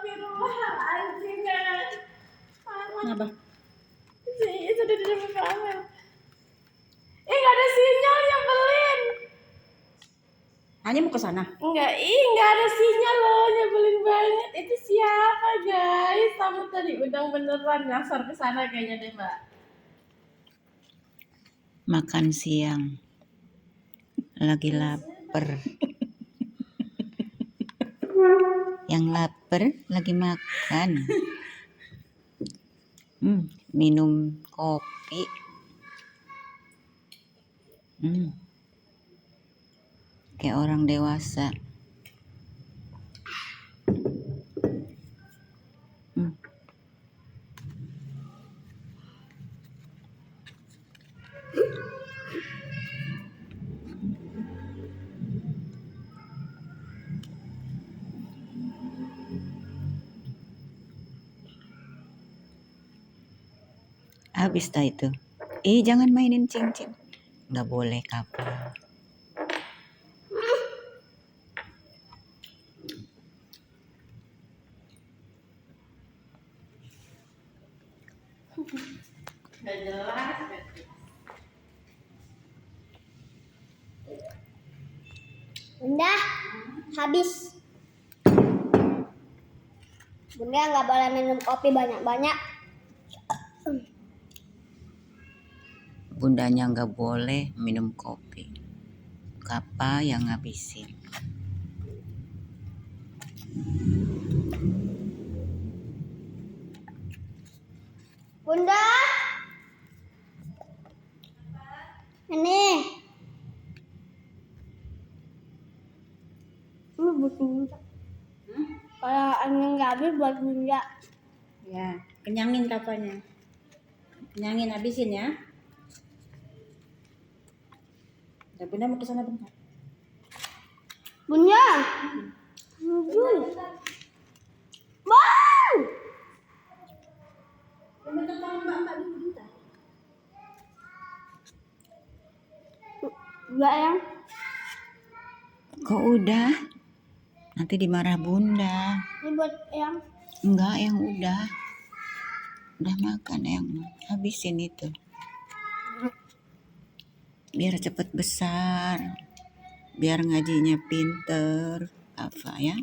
Astagfirullahaladzim. Kenapa? Sudah di depan kamera. Gak ada sinyal, nyebelin. Hanya mau ke sana? Enggak, gak ada sinyal loh, nyebelin banget. Itu siapa guys? Kamu tadi udang beneran nyasar ke sana kayaknya deh, Mbak. Makan siang. Lagi lapar. Yang lapar lagi makan. Minum kopi. Kayak orang dewasa. Habis dah itu. Jangan mainin cincin. Nggak boleh kapal. Gak jelas. Bunda, habis. Bunda nggak boleh minum kopi banyak-banyak. Bundanya nggak boleh minum kopi. Kapa yang ngabisin. Bunda, ini buat Bunda. Kalau angin nggak habis buat Bunda. Ya, kenyangin kapanya. Kenyangin, habisin ya. Ya, Bunda mau ke sana bentar. Bunda. Wow. Minta tolong Mbak dulu bentar. Enggak ya? Kok udah? Nanti dimarah bunda. Ini buat yang Enggak, yang udah. Udah makan yang habisin itu. Biar cepet besar. Biar ngajinya pinter. Apa ya?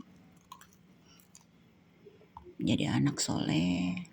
Jadi anak soleh.